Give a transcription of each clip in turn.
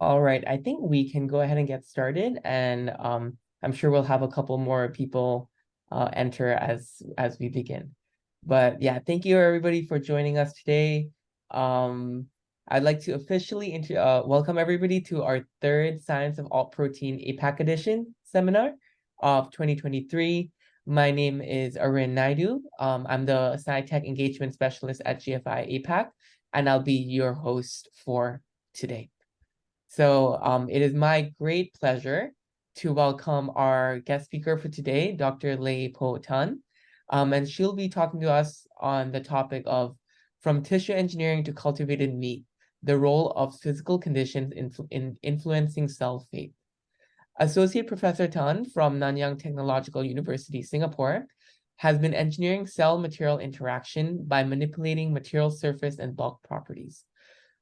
All right, I think we can go ahead and get started, and I'm sure we'll have a couple more people enter as we begin. But yeah, thank you everybody for joining us today. I'd like to officially welcome everybody to our third Science of Alt Protein APAC edition seminar of 2023. My name is Arun Naidu. I'm the SciTech Engagement Specialist at GFI APAC, and I'll be your host for today. So it is my great pleasure to welcome our guest speaker for today, Dr. Lei Po Tan. And she'll be talking to us on the topic of from tissue engineering to cultivated meat, the role of physical conditions in influencing cell fate. Associate Professor Tan from Nanyang Technological University, Singapore, has been engineering cell material interaction by manipulating material surface and bulk properties.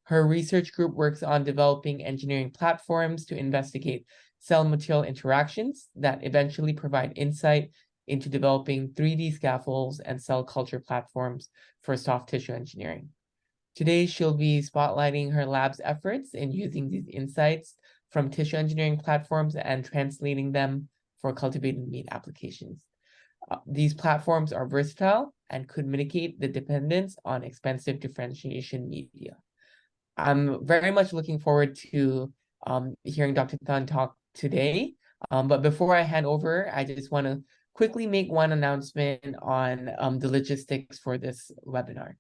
Her research group works on developing engineering platforms to investigate cell material interactions that eventually provide insight into developing 3D scaffolds and cell culture platforms for soft tissue engineering. Today, she'll be spotlighting her lab's efforts in using these insights from tissue engineering platforms and translating them for cultivated meat applications. These platforms are versatile and could mitigate the dependence on expensive differentiation media. I'm very much looking forward to hearing Dr. Tan talk today. But before I hand over, I just want to quickly make one announcement on the logistics for this webinar.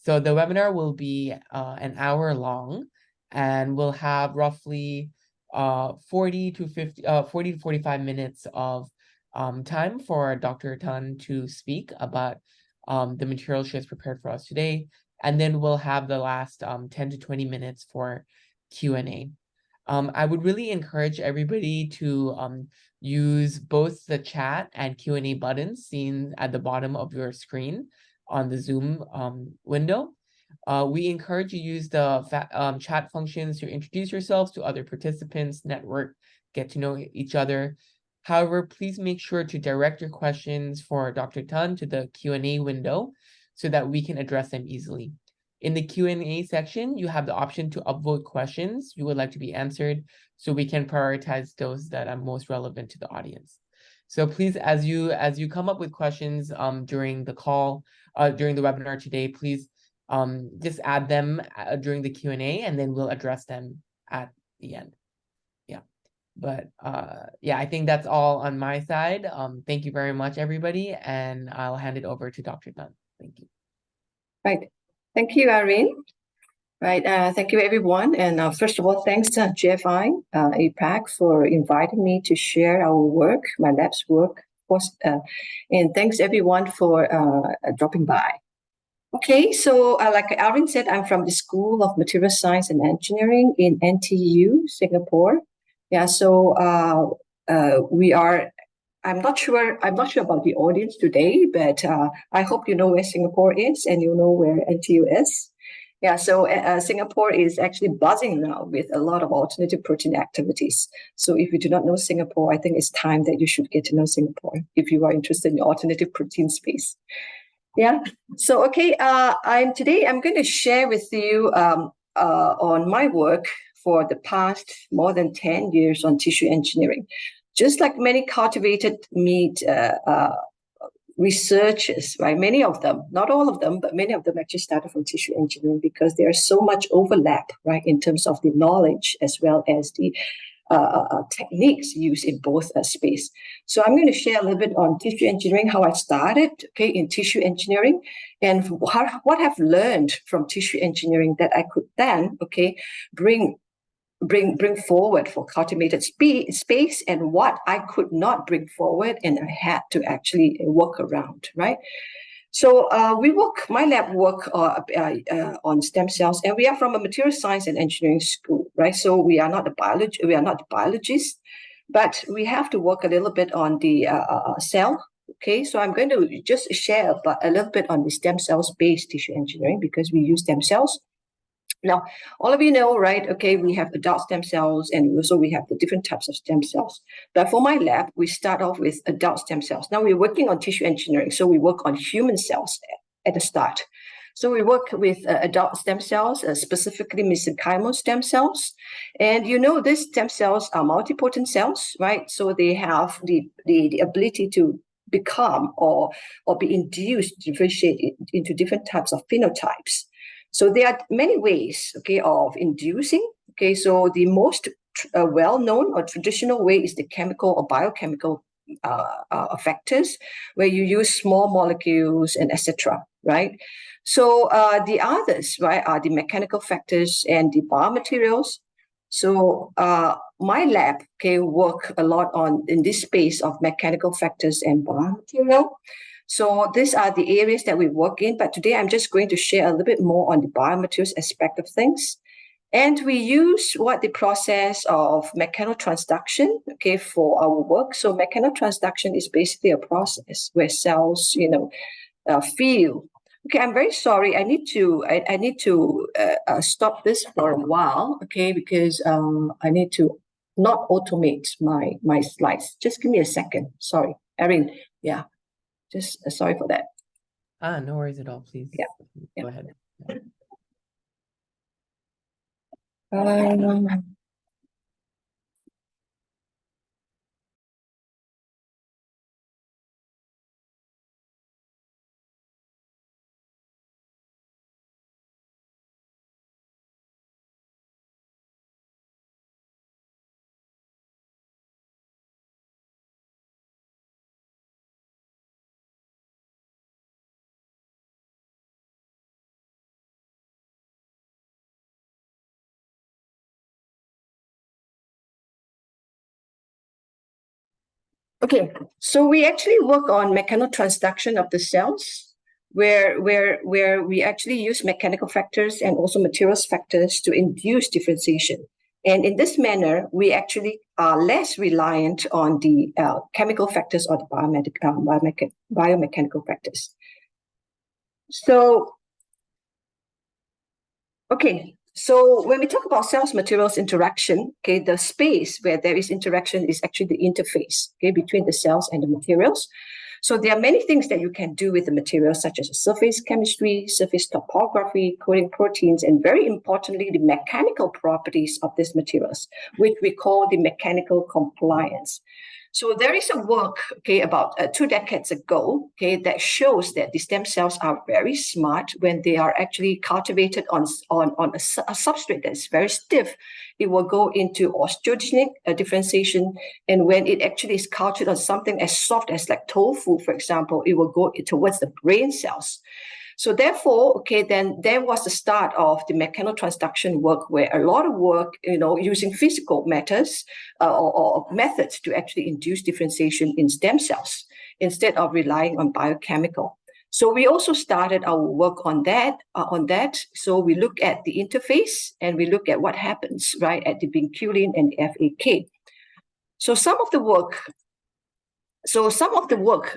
So the webinar will be an hour long, and we'll have roughly 40 to 45 minutes of time for Dr. Tan to speak about the material she has prepared for us today. And then we'll have the last 10 to 20 minutes for Q&A. I would really encourage everybody to use both the chat and Q&A buttons seen at the bottom of your screen on the Zoom window. We encourage you to use the chat functions to introduce yourselves to other participants, network, get to know each other. However, please make sure to direct your questions for Dr. Tan to the Q&A window so that we can address them easily. In the Q&A section, you have the option to upvote questions you would like to be answered so we can prioritize those that are most relevant to the audience. So please, as you come up with questions during the call, during the webinar today, please just add them during the Q&A, and then we'll address them at the end. Yeah, but yeah, I think that's all on my side. Thank you very much, everybody, and I'll hand it over to Dr. Tan. Thank you. Right. Thank you, Irene. Right. Thank you, everyone. And first of all, thanks to GFI APAC for inviting me to share our work, my lab's work. And thanks, everyone, for dropping by. Okay, so like Irene said, I'm from the School of Material Science and Engineering in NTU, Singapore. Yeah, so we are. I'm not sure about the audience today, but I hope you know where Singapore is and you know where NTU is. Yeah, so Singapore is actually buzzing now with a lot of alternative protein activities. So if you do not know Singapore, I think it's time that you should get to know Singapore if you are interested in the alternative protein space. Yeah, so okay, today I'm going to share with you on my work for the past more than 10 years on tissue engineering. Just like many cultivated meat researchers, right? Many of them, not all of them, but many of them actually started from tissue engineering because there's so much overlap, right, in terms of the knowledge as well as the techniques used in both space. So I'm going to share a little bit on tissue engineering, how I started, okay, in tissue engineering, and what I've learned from tissue engineering that I could then, okay, bring forward for cultivated space, and what I could not bring forward and I had to actually work around, right? So my lab work on stem cells, and we are from a material science and engineering school, right? So we are not the biologists, but we have to work a little bit on the cell. Okay, so I'm going to just share a little bit on the stem cells-based tissue engineering because we use stem cells. Now, all of you know, right, okay, we have adult stem cells and also we have the different types of stem cells. But for my lab, we start off with adult stem cells. Now we're working on tissue engineering, so we work on human cells at the start. So we work with adult stem cells, specifically mesenchymal stem cells. And these stem cells are multipotent cells, right? So they have the ability to become or be induced to differentiate into different types of phenotypes. So there are many ways, okay, of inducing. Okay, so the most well-known or traditional way is the chemical or biochemical factors, where you use small molecules and etc. Right? So the others, right, are the mechanical factors and the biomaterials. So my lab work a lot in this space of mechanical factors and biomaterial. So these are the areas that we work in, but today I'm just going to share a little bit more on the biomaterials aspect of things. And we use the process of mechanotransduction, okay, for our work. So mechanotransduction is basically a process where cells, feel. Okay, I'm very sorry. I need to stop this for a while, okay, because I need to not automate my slides. Just give me a second. Sorry, Erin. Yeah, just sorry for that. No worries at all. Please go ahead. Okay, so we actually work on mechanotransduction of the cells, where we actually use mechanical factors and also materials factors to induce differentiation. And in this manner, we actually are less reliant on the chemical factors or the biomechanical factors. So, okay, so when we talk about cells materials interaction, okay, the space where there is interaction is actually the interface, okay, between the cells and the materials. So there are many things that you can do with the materials, such as surface chemistry, surface topography, coding proteins, and very importantly, the mechanical properties of these materials, which we call the mechanical compliance. So there is a work, okay, about 2 decades ago, okay, that shows that the stem cells are very smart when they are actually cultivated on a substrate that's very stiff. It will go into osteogenic differentiation, and when it actually is cultured on something as soft as like tofu, for example, it will go towards the brain cells. So therefore, okay, then there was the start of the mechanotransduction work, where a lot of work, using physical methods or methods to actually induce differentiation in stem cells instead of relying on biochemical. So we also started our work on that. So we look at the interface and we look at what happens right at the vinculin and the FAK. So some of the work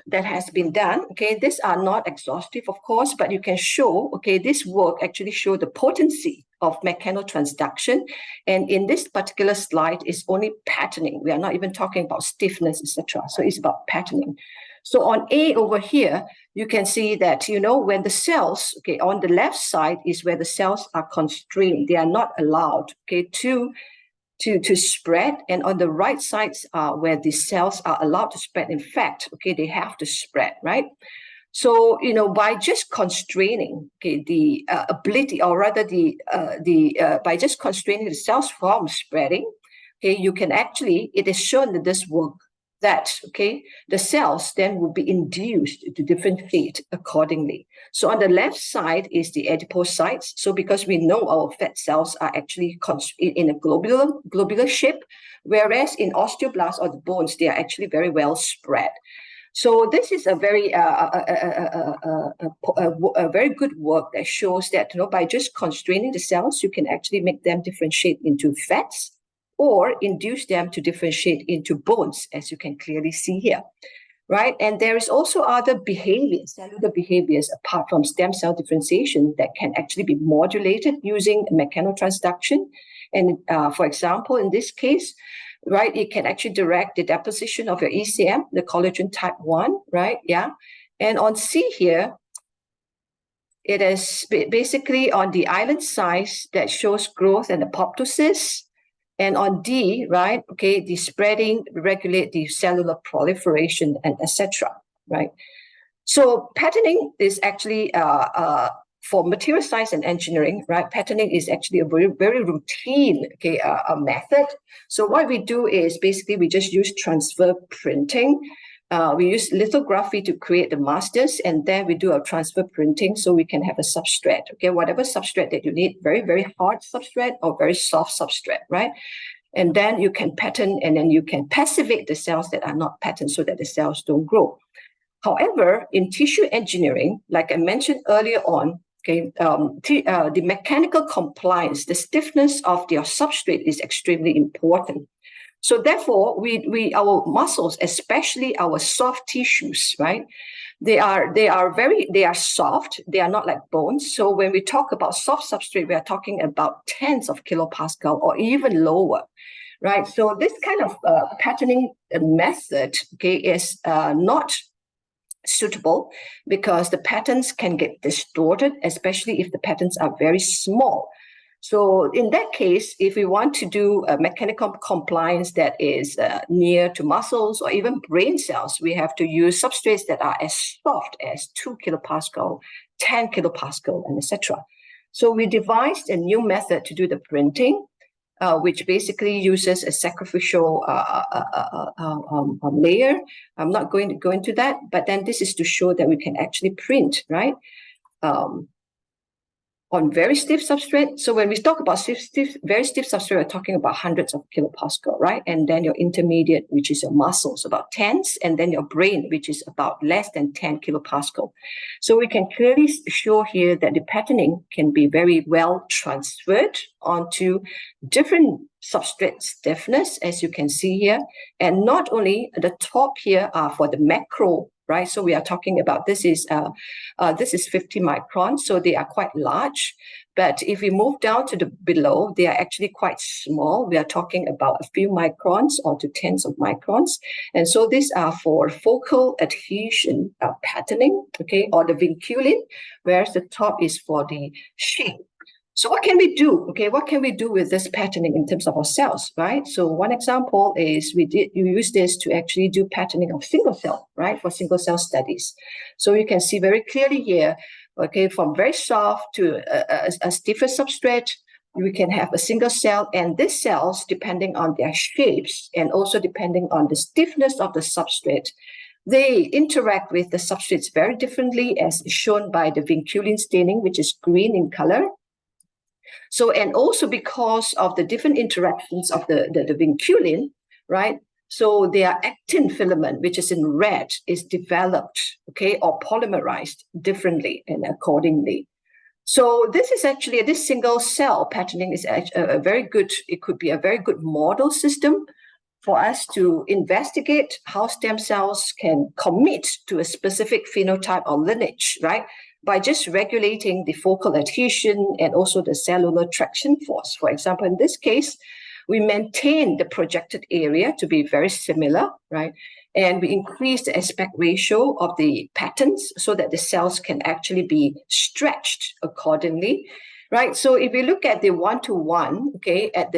that has been done, okay, these are not exhaustive, of course, but you can show, okay, this work actually show the potency of mechanotransduction. And in this particular slide, it's only patterning. We are not even talking about stiffness, etc. So it's about patterning. So on A over here, you can see that, when the cells, okay, on the left side is where the cells are constrained. They are not allowed, okay, to spread, and on the right sides are where the cells are allowed to spread. In fact, okay, they have to spread, right? So, by just constraining, okay, the ability, or rather by just constraining the cells from spreading, okay, you can actually, it is shown that this work, that, okay, the cells then will be induced to differentiate accordingly. So on the left side is the adipocytes. So because we know our fat cells are actually in a globular shape, whereas in osteoblasts or the bones, they are actually very well spread. So this is a very very good work that shows that, by just constraining the cells, you can actually make them differentiate into fats, or induce them to differentiate into bones, as you can clearly see here, right? And there is also other behaviors, cellular behaviors, apart from stem cell differentiation, that can actually be modulated using mechanotransduction. And for example, in this case, right, it can actually direct the deposition of your ECM, the collagen type 1, right? Yeah. And on C here, it is basically on the island size that shows growth and apoptosis. And on D, right, okay, the spreading regulate the cellular proliferation and etc. Right. So patterning is actually for material science and engineering, right? Patterning is actually a very, very routine a method. So what we do is basically we just use transfer printing. We use lithography to create the masters, and then we do our transfer printing so we can have a substrate. Okay, whatever substrate that you need, very, very hard substrate or very soft substrate, right? And then you can pattern, and then you can passivate the cells that are not patterned so that the cells don't grow. However, in tissue engineering, like I mentioned earlier on, okay, the mechanical compliance, the stiffness of your substrate is extremely important. So therefore, our muscles, especially our soft tissues, right? They are soft. They are not like bones. So when we talk about soft substrate, we are talking about tens of kilopascal or even lower, right? So this kind of patterning method, okay, is not suitable because the patterns can get distorted, especially if the patterns are very small. So in that case, if we want to do a mechanical compliance that is near to muscles or even brain cells, we have to use substrates that are as soft as 2 kilopascal, 10 kilopascal, and etc. So we devised a new method to do the printing, which basically uses a sacrificial layer. I'm not going to go into that, but then this is to show that we can actually print, right? On very stiff substrate. So when we talk about very stiff substrate, we're talking about hundreds of kilopascal, right? And then your intermediate, which is your muscles, about tens, and then your brain, which is about less than 10 kilopascal. So we can clearly show here that the patterning can be very well transferred onto different substrate stiffness, as you can see here. And not only the top here are for the macro, right? So we are talking about this is 50 microns, so they are quite large. But if we move down to the below, they are actually quite small. We are talking about a few microns or to tens of microns. And so these are for focal adhesion patterning, okay, or the vinculin, whereas the top is for the shape. So what can we do? Okay, what can we do with this patterning in terms of our cells, right? So one example is you use this to actually do patterning of single cell, right, for single cell studies. So you can see very clearly here, okay, from very soft to a stiffer substrate, we can have a single cell, and these cells, depending on their shapes and also depending on the stiffness of the substrate, they interact with the substrates very differently, as shown by the vinculin staining, which is green in color. So, and also because of the different interactions of the vinculin, right? So their actin filament, which is in red, is developed, okay, or polymerized differently and accordingly. So this is actually, this single cell patterning is a very good, it could be a very good model system for us to investigate how stem cells can commit to a specific phenotype or lineage, right? By just regulating the focal adhesion and also the cellular traction force. For example, in this case, we maintain the projected area to be very similar, right? And we increase the aspect ratio of the patterns so that the cells can actually be stretched accordingly, right? So if we look at the 1-to-1, okay, at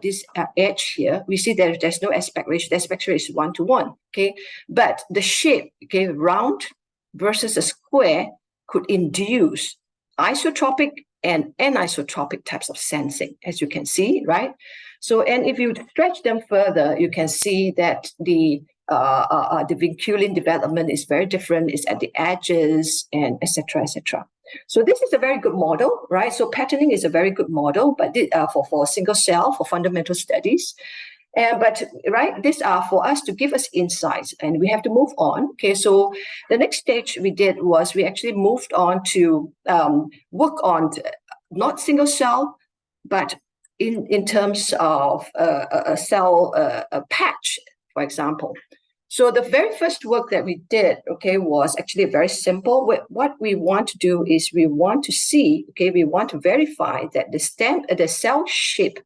this edge here, we see that there's no aspect ratio. The aspect ratio is 1-to-1, okay? But the shape, okay, round versus a square could induce isotropic and anisotropic types of sensing, as you can see, right? So, and if you stretch them further, you can see that the vinculin development is very different. It's at the edges and etc. etc. So this is a very good model, right? So patterning is a very good model, but for single cell, for fundamental studies. But right, these are for us to give us insights, and we have to move on. Okay, so the next stage we did was we actually moved on to work on not single cell, but in terms of a cell a patch, for example. So the very first work that we did, okay, was actually very simple. What we want to do is we want to see, okay, we want to verify that the cell shape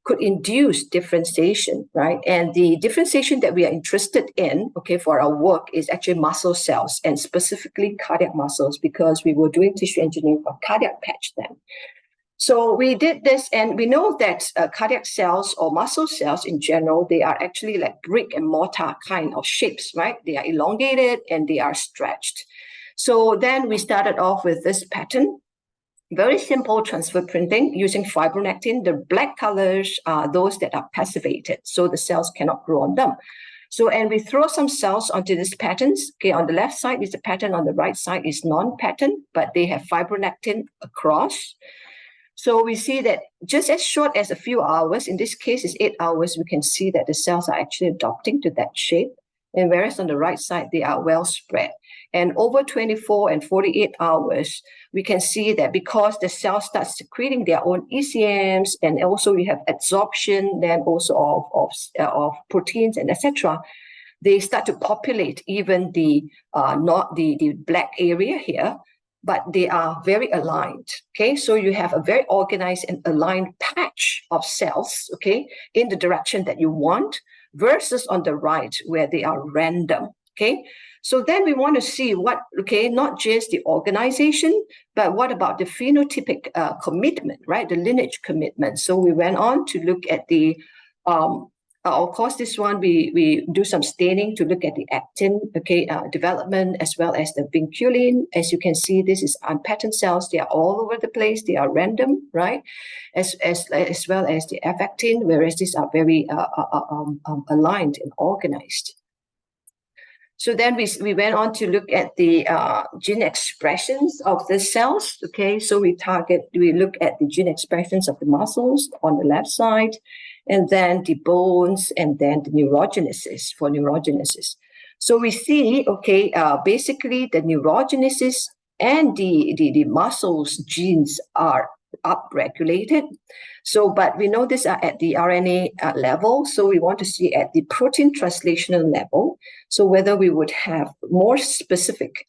could induce differentiation, right? And the differentiation that we are interested in, okay, for our work is actually muscle cells, and specifically cardiac muscles, because we were doing tissue engineering for cardiac patch then. So we did this, and we know that cardiac cells or muscle cells in general, they are actually like brick and mortar kind of shapes, right? They are elongated and they are stretched. So then we started off with this pattern. Very simple transfer printing using fibronectin. The black colors are those that are passivated, so the cells cannot grow on them. So, and we throw some cells onto these patterns. Okay, on the left side is a pattern, on the right side is non-pattern, but they have fibronectin across. So we see that just as short as a few hours, in this case is 8 hours, we can see that the cells are actually adopting to that shape. And whereas on the right side, they are well spread. And over 24 and 48 hours, we can see that because the cell starts secreting their own ECMs, and also we have absorption then also of proteins and etc., they start to populate even the not the black area here, but they are very aligned. Okay, so you have a very organized and aligned patch of cells, okay, in the direction that you want, versus on the right where they are random. Okay, so then we want to see what, okay, not just the organization, but what about the phenotypic commitment, right? The lineage commitment. So we went on to look at the, of course, this one we do some staining to look at the actin, okay, development, as well as the vinculin. As you can see, this is unpatterned cells. They are all over the place. They are random, right? As well as the F-actin, whereas these are very aligned and organized. So then we went on to look at the gene expressions of the cells. Okay, so we look at the gene expressions of the muscles on the left side, and then the bones, and then the neurogenesis for neurogenesis. So we see, okay, basically the neurogenesis and the muscles genes are upregulated. So, but we know these are at the RNA level. So we want to see at the protein translational level. So whether we would have more specific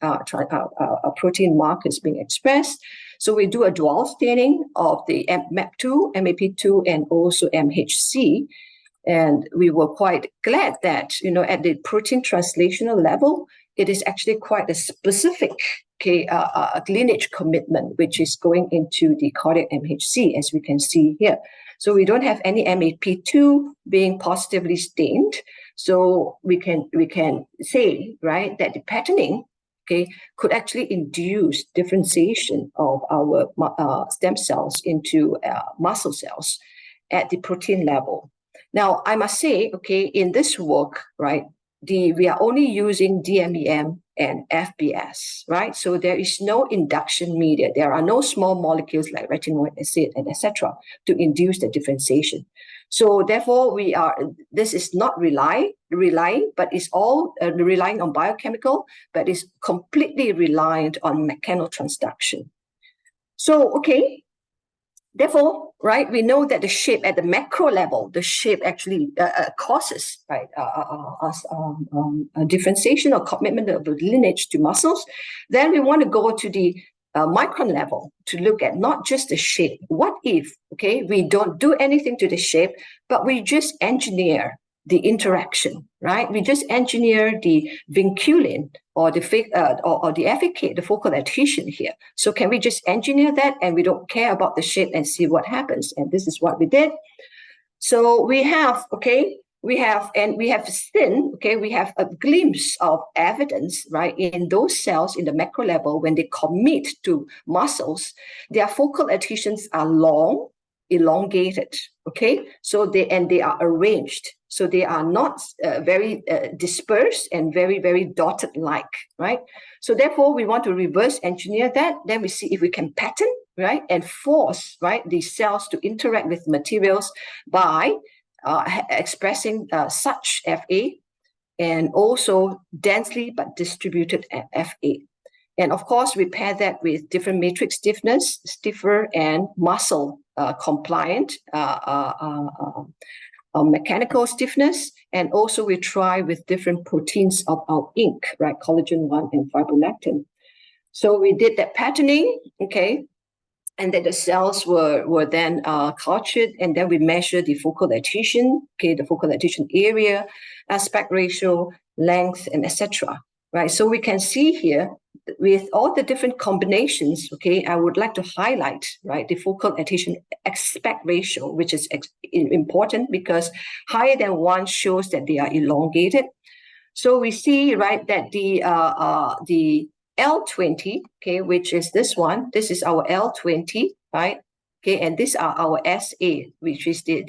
protein markers being expressed. So we do a dual staining of the MAP2, MAP2, and also MHC. And we were quite glad that, you know, at the protein translational level, it is actually quite a specific lineage commitment, which is going into the cardiac MHC, as we can see here. So we don't have any MAP2 being positively stained. So we can say, right, that the patterning, okay, could actually induce differentiation of our stem cells into muscle cells at the protein level. Now, I must say, okay, in this work, right, we are only using DMEM and FBS, right? So there is no induction media. There are no small molecules like retinoic acid and etc. to induce the differentiation. So therefore, this is not relying, but it's all relying on biochemical, but it's completely reliant on mechanotransduction. So, okay, therefore, right, we know that the shape at the macro level, the shape actually causes, right, a differentiation or commitment of the lineage to muscles. Then we want to go to the micron level to look at not just the shape. What if, okay, we don't do anything to the shape, but we just engineer the interaction, right? We just engineer the vinculin or the FAK, the focal adhesion here. So can we just engineer that, and we don't care about the shape and see what happens? And this is what we did. So we have, okay, we have seen, okay, we have a glimpse of evidence, right, in those cells in the macro level when they commit to muscles, their focal adhesions are long, elongated, okay? So they are arranged. So they are not very dispersed and very, very dotted-like, right? So therefore, we want to reverse engineer that. Then we see if we can pattern, right, and force, right, these cells to interact with materials by expressing such FA, and also densely but distributed FA. And of course, we pair that with different matrix stiffness, stiffer and muscle compliant mechanical stiffness. And also we try with different proteins of our ink, right, collagen 1 and fibronectin. So we did that patterning, okay, And then the cells were then cultured, and then we measure the focal adhesion, okay, the focal adhesion area, aspect ratio, length, and etc. Right. So we can see here with all the different combinations. Okay, I would like to highlight, right, the focal adhesion aspect ratio, which is important because higher than 1 shows that they are elongated. So we see, right, that the L20, okay, which is this one. This is our L20, right? Okay, and these are our SA, which is the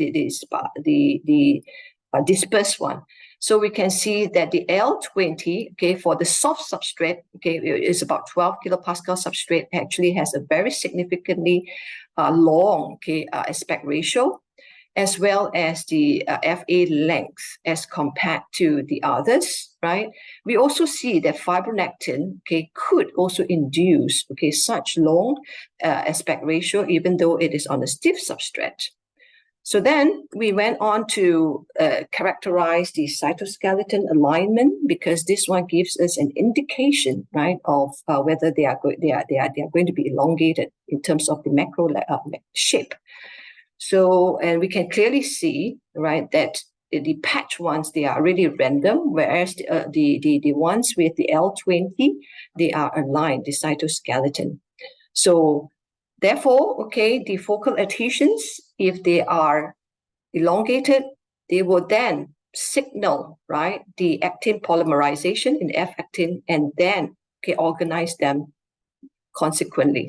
dispersed one. So we can see that the L20, okay, for the soft substrate, okay, is about 12 kilopascal substrate, actually has a very significantly long, okay, aspect ratio, as well as the FA length as compared to the others, right? We also see that fibronectin, okay, could also induce, okay, such long aspect ratio, even though it is on a stiff substrate. So then we went on to characterize the cytoskeleton alignment, because this one gives us an indication, right, of whether they are going to be elongated in terms of the macro shape. So, and we can clearly see, right, that the patch ones, they are really random, whereas the ones with the L20, they are aligned, the cytoskeleton. So therefore, okay, the focal adhesions, if they are elongated, they will then signal, right, the actin polymerization in F-actin, and then, okay, organize them subsequently.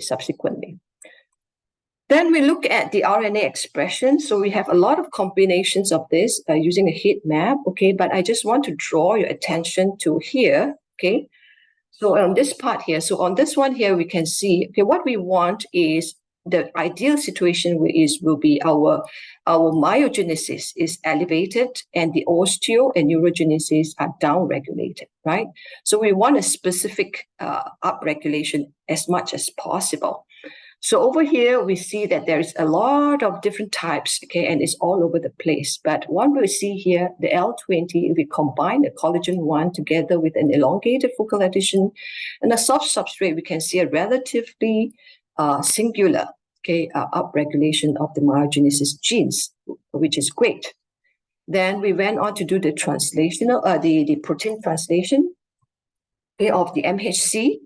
Then we look at the RNA expression. So we have a lot of combinations of this using a heat map, okay? But I just want to draw your attention to here, okay? So on this part here, so on this one here, we can see, okay, what we want is the ideal situation will be our myogenesis is elevated and the osteo and neurogenesis are downregulated, right? So we want a specific upregulation as much as possible. So over here, we see that there is a lot of different types, okay, and it's all over the place. But one we see here, the L20, if we combine the collagen 1 together with an elongated focal adhesion and a soft substrate, we can see a relatively singular, okay, upregulation of the myogenesis genes, which is great. Then we went on to do the translational, the protein translation, okay, of the MHC,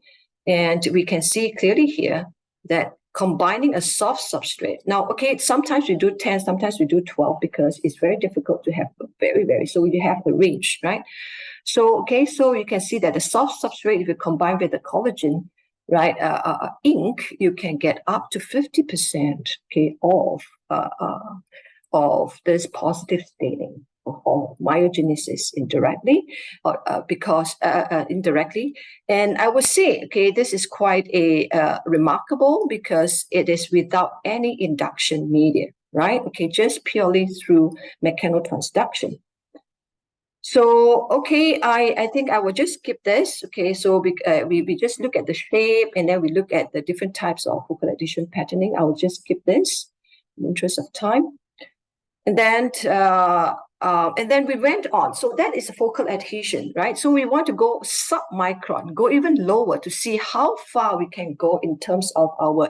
and we can see clearly here that combining a soft substrate. Now, okay, sometimes we do 10, sometimes we do 12 because it's very difficult to have so you have a range, right? So, okay, so you can see that the soft substrate, if you combine with the collagen, right, ink, you can get up to 50%, okay, of this positive staining of myogenesis indirectly, or indirectly. And I would say, okay, this is quite a remarkable because it is without any induction media, right? Okay, just purely through mechanotransduction. So, okay, I think I will just skip this. Okay, so we just look at the shape and then we look at the different types of focal adhesion patterning. I will just skip this in the interest of time. And then we went on. So that is a focal adhesion, right? So we want to go sub-micron, go even lower to see how far we can go in terms of our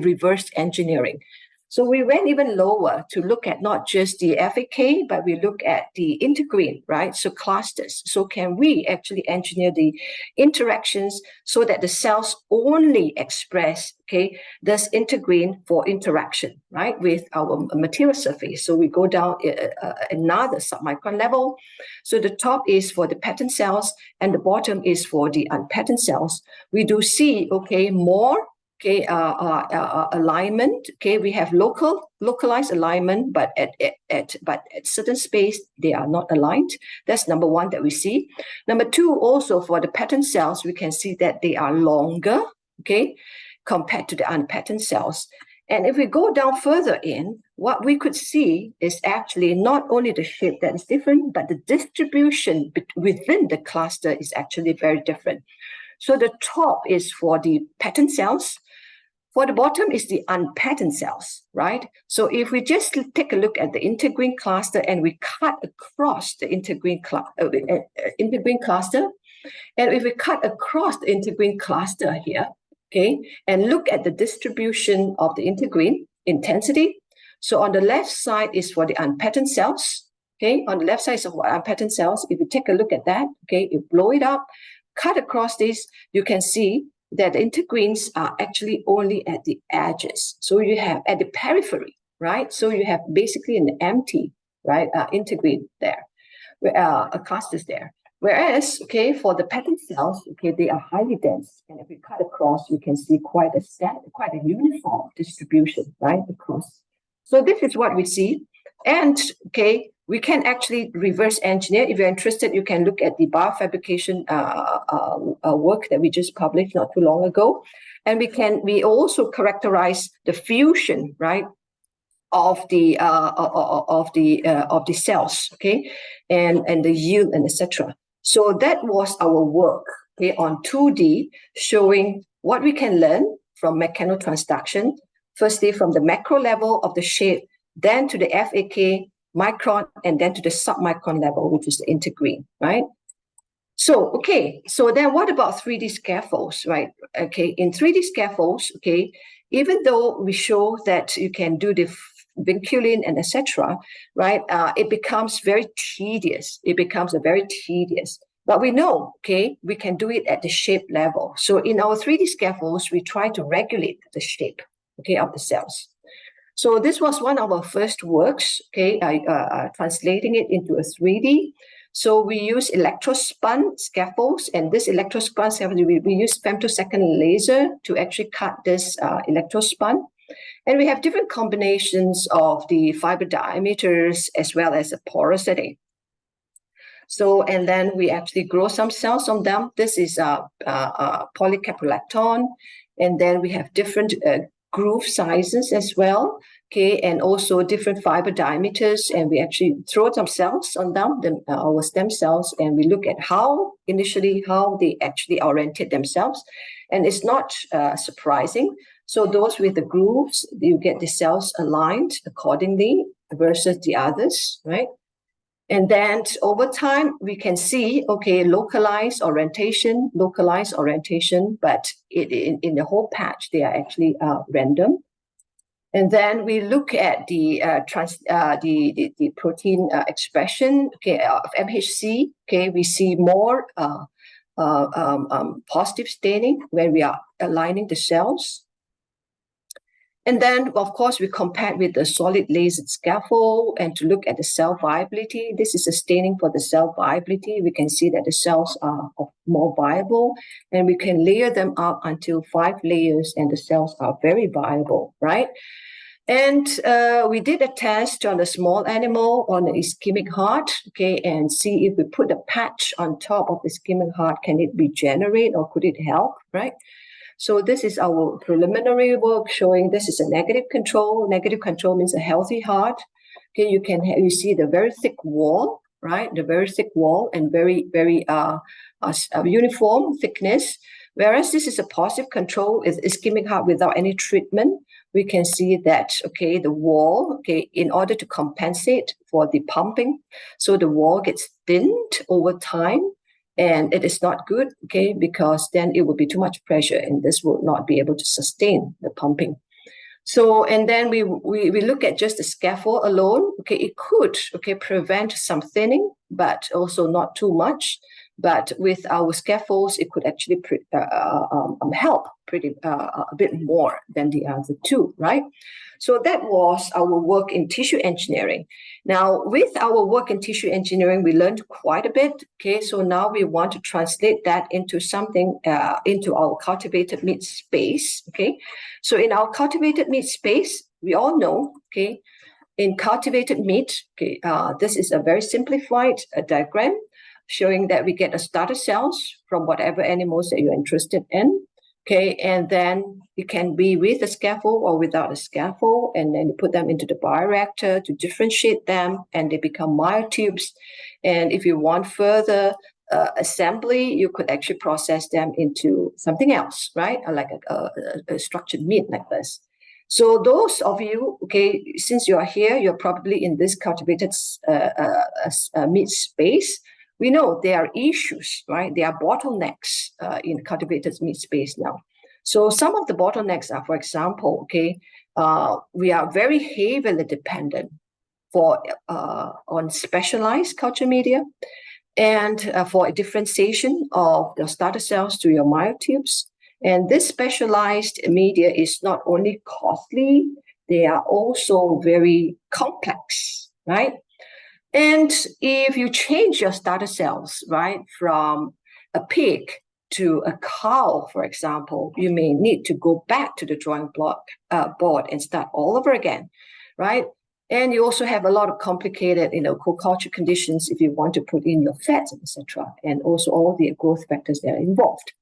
reverse engineering. So we went even lower to look at not just the FAK, but we look at the integrin, right? So clusters. So can we actually engineer the interactions so that the cells only express, okay, this integrin for interaction, right, with our material surface. So we go down another submicron level. So the top is for the pattern cells and the bottom is for the unpatterned cells. We do see, okay, more, okay, alignment. Okay, we have localized alignment, but at certain space they are not aligned. That's number one that we see. Number two, also for the pattern cells, we can see that they are longer, okay, compared to the unpatterned cells. And if we go down further in, what we could see is actually not only the shape that is different, but the distribution within the cluster is actually very different. So the top is for the pattern cells. For the bottom is the unpatterned cells, right? So if we just take a look at the integrin cluster and we cut across the integrin cluster, and if we cut across the integrin cluster here, okay, and look at the distribution of the integrin intensity. So on the left side is for the unpatterned cells, okay, on the left side is for unpatterned cells. If you take a look at that, okay, you blow it up, cut across this, you can see that the integrins are actually only at the edges. So you have at the periphery, right? So you have basically an empty, right, integrin there, a clusters there. Whereas, okay, for the pattern cells, okay, they are highly dense, and if we cut across, you can see quite a uniform distribution, right, across. So this is what we see, and okay, we can actually reverse engineer. If you're interested, you can look at the biofabrication work that we just published not too long ago, and we also characterize the fusion, right, of the cells, okay, and the yield and etc. So that was our work, okay, on 2D, showing what we can learn from mechanotransduction. Firstly, from the macro level of the shape, then to the FAK micron, and then to the submicron level, which is the integrin, right? So, okay, so then what about 3D scaffolds, right? Okay, in 3D scaffolds, okay, even though we show that you can do the vinculin and etc., right, it becomes very tedious. It becomes a very tedious. But we know, okay, we can do it at the shape level. So in our 3D scaffolds, we try to regulate the shape, okay, of the cells. So this was one of our first works, okay, translating it into a 3D. So we use electrospun scaffolds, and this electrospun scaffold, we use femtosecond laser to actually cut this electrospun. And we have different combinations of the fiber diameters as well as the porosity. So, and then we actually grow some cells on them. This is polycaprolacton. And then we have different groove sizes as well, okay, and also different fiber diameters. And we actually throw some cells on them, our stem cells, and we look at how they actually orientate themselves. And it's not surprising. So those with the grooves, you get the cells aligned accordingly versus the others, right? And then over time, we can see, okay, localized orientation, but in the whole patch, they are actually random. And then we look at the protein expression, okay, of MHC. Okay, we see more positive staining when we are aligning the cells. And then, of course, we compared with the solid laser scaffold and to look at the cell viability. This is a staining for the cell viability. We can see that the cells are more viable, and we can layer them up until 5 layers, and the cells are very viable, right? And we did a test on a small animal on an ischemic heart, okay, and see if we put a patch on top of the ischemic heart, can it regenerate or could it help, right? So this is our preliminary work showing this is a negative control. Negative control means a healthy heart. Okay, you see the very thick wall, right? The very thick wall and very uniform thickness. Whereas this is a positive control, is ischemic heart without any treatment. We can see that, okay, the wall, okay, in order to compensate for the pumping, so the wall gets thinned over time. And it is not good, okay, because then it would be too much pressure and this will not be able to sustain the pumping. So, and then we look at just the scaffold alone, okay, it could, okay, prevent some thinning, but also not too much. But with our scaffolds, it could actually help a bit more than the other two, right? So that was our work in tissue engineering. Now, with our work in tissue engineering, we learned quite a bit. Okay, so now we want to translate that into something, into our cultivated meat space. Okay, so in our cultivated meat space, we all know, okay, in cultivated meat, okay, this is a very simplified diagram showing that we get a starter cells from whatever animals that you're interested in. Okay, and then it can be with a scaffold or without a scaffold, and then you put them into the bioreactor to differentiate them, and they become myotubes. And if you want further assembly, you could actually process them into something else, right? Like a structured meat like this. So those of you, okay, since you are here, you're probably in this cultivated meat space. We know there are issues, right? There are bottlenecks in cultivated meat space now. So some of the bottlenecks are, for example, okay, we are very heavily dependent on specialized culture media and for a differentiation of the starter cells to your myotubes. And this specialized media is not only costly, they are also very complex, right? And if you change your starter cells, right, from a pig to a cow, for example, you may need to go back to the drawing board and start all over again, right? And you also have a lot of complicated, co-culture conditions if you want to put in your fats, etc., and also all the growth factors that are involved.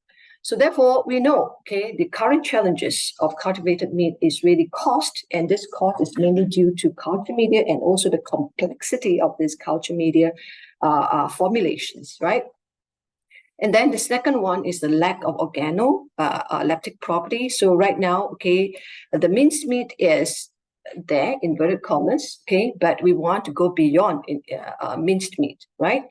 So therefore, we know, okay, the current challenges of cultivated meat is really cost, and this cost is mainly due to culture media and also the complexity of this culture media formulations, right? And then the second one is the lack of organoleptic property. So right now, okay, the minced meat is there, inverted commas, okay, but we want to go beyond minced meat, right?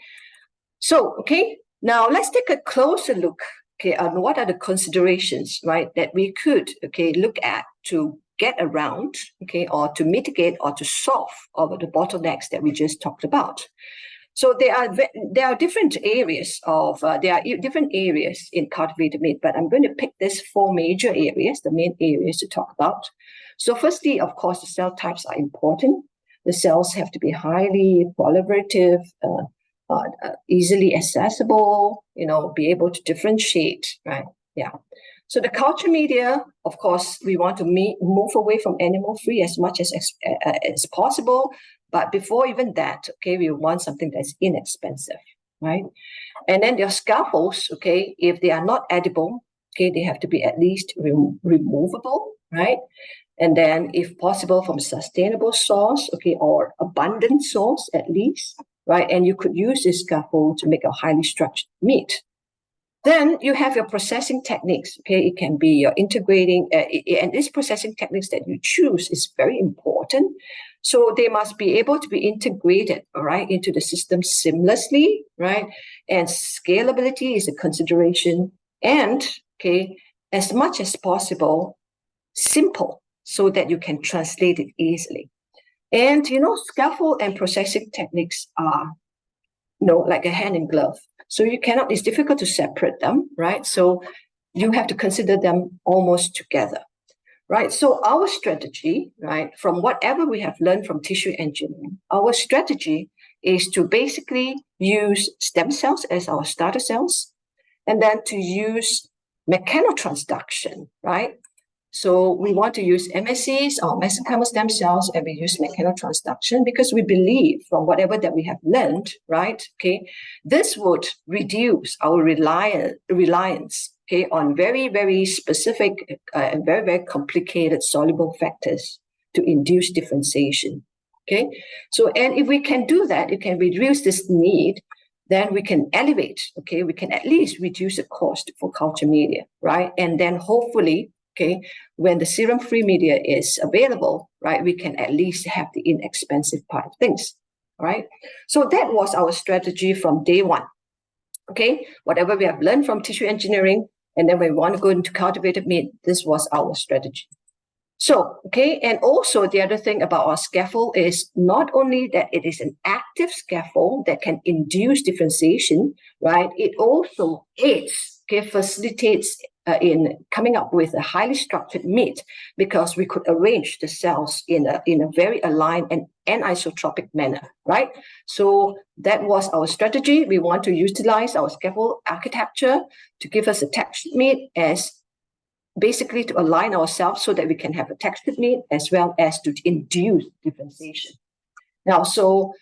So, okay, now let's take a closer look, okay, on what are the considerations, right, that we could, okay, look at to get around, okay, or to mitigate or to solve all of the bottlenecks that we just talked about. So there are different areas in cultivated meat, but I'm going to pick these four major areas, the main areas to talk about. So firstly, of course, the cell types are important. The cells have to be highly proliferative, easily accessible, be able to differentiate, right? Yeah. So the culture media, of course, we want to move away from animal-free as much as possible. But before even that, okay, we want something that's inexpensive, right? And then their scaffolds, okay, if they are not edible, okay, they have to be at least removable, right? And then, if possible, from a sustainable source, okay, or abundant source at least, right? And you could use this scaffold to make a highly structured meat. Then you have your processing techniques, okay? It can be your integrating, and these processing techniques that you choose is very important. So they must be able to be integrated, all right, into the system seamlessly, right? And scalability is a consideration. And, okay, as much as possible, simple so that you can translate it easily. And, scaffold and processing techniques are, like a hand in glove. So it's difficult to separate them, right? So you have to consider them almost together, right? So our strategy, right, from whatever we have learned from tissue engineering, our strategy is to basically use stem cells as our starter cells, and then to use mechanotransduction, right? So we want to use MSCs or mesenchymal stem cells, and we use mechanotransduction because we believe from whatever that we have learned, right? Okay, this would reduce our reliance, okay, on very, very specific and very, very complicated soluble factors to induce differentiation. Okay, so and if we can do that, it can reduce this need. Then we can elevate. Okay, we can at least reduce the cost for culture media, right? And then hopefully, okay, when the serum-free media is available, right, we can at least have the inexpensive part of things, right? So that was our strategy from day one, okay? Whatever we have learned from tissue engineering, and then we want to go into cultivated meat, this was our strategy. So, okay, and also the other thing about our scaffold is not only that it is an active scaffold that can induce differentiation, right? It also aids, okay, facilitates in coming up with a highly structured meat because we could arrange the cells in a very aligned and anisotropic manner, right? So that was our strategy. We want to utilize our scaffold architecture to give us a textured meat as basically to align ourselves so that we can have a textured meat as well as to induce differentiation. Now, so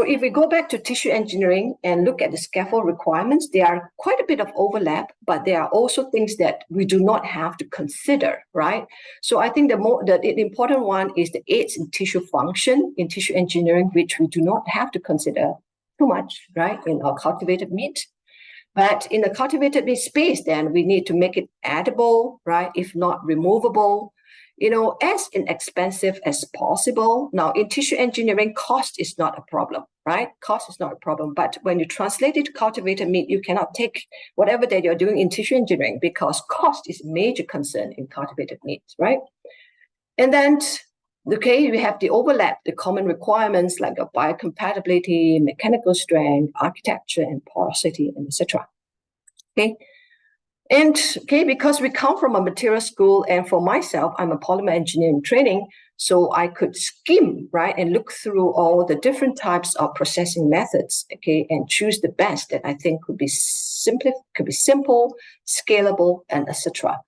if we go back to tissue engineering and look at the scaffold requirements, there are quite a bit of overlap, but there are also things that we do not have to consider, right? So I think the important one is the aids in tissue function in tissue engineering, which we do not have to consider too much, right, in our cultivated meat. But in the cultivated meat space, then we need to make it edible, right? If not removable, as inexpensive as possible. Now, in tissue engineering, cost is not a problem, right? Cost is not a problem. But when you translate it to cultivated meat, you cannot take whatever that you're doing in tissue engineering because cost is a major concern in cultivated meat, right? And then, we have the overlap, the common requirements like biocompatibility, mechanical strength, architecture, and porosity, and etc. Okay. And because we come from a material school, and for myself, I'm a polymer engineer in training, so I could skim, right, and look through all the different types of processing methods, and choose the best that I think could be simple, scalable, and etc.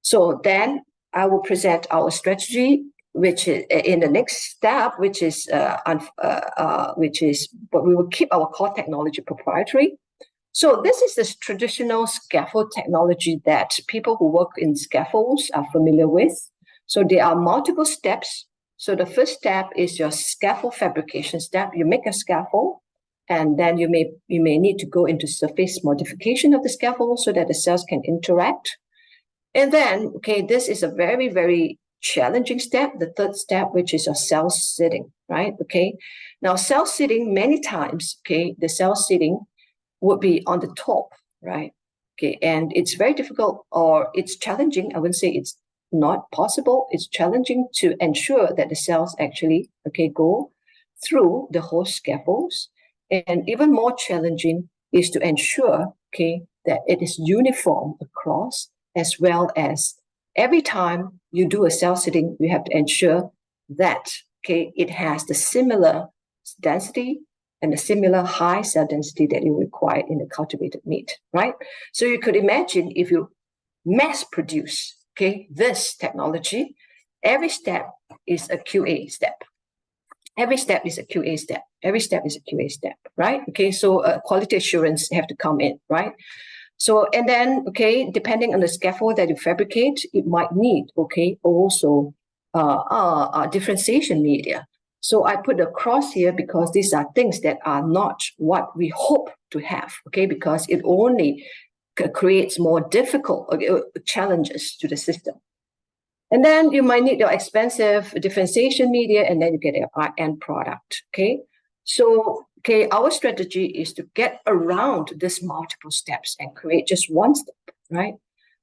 So then I will present our strategy, which is in the next step, which is but we will keep our core technology proprietary. So this is the traditional scaffold technology that people who work in scaffolds are familiar with. So there are multiple steps. So the first step is your scaffold fabrication step. You make a scaffold, and then you may need to go into surface modification of the scaffold so that the cells can interact. And then, this is a very, very challenging step, the third step, which is a cell seeding, right? Now cell seeding, many times, the cell seeding would be on the top, right? And it's very difficult, or it's challenging. I wouldn't say it's not possible. It's challenging to ensure that the cells actually, go through the whole scaffolds. And even more challenging is to ensure, that it is uniform across, as well as every time you do a cell seeding, you have to ensure that, it has the similar density and a similar high cell density that you require in the cultivated meat, right? So you could imagine if you mass produce, this technology, every step is a QA step. Every step is a QA step. Every step is a QA step, right? So quality assurance have to come in, right? So, and then, depending on the scaffold that you fabricate, it might need, also differentiation media. So I put a cross here because these are things that are not what we hope to have, because it only creates more difficult challenges to the system. And then you might need your expensive differentiation media, and then you get your end product, So, our strategy is to get around these multiple steps and create just one step, right?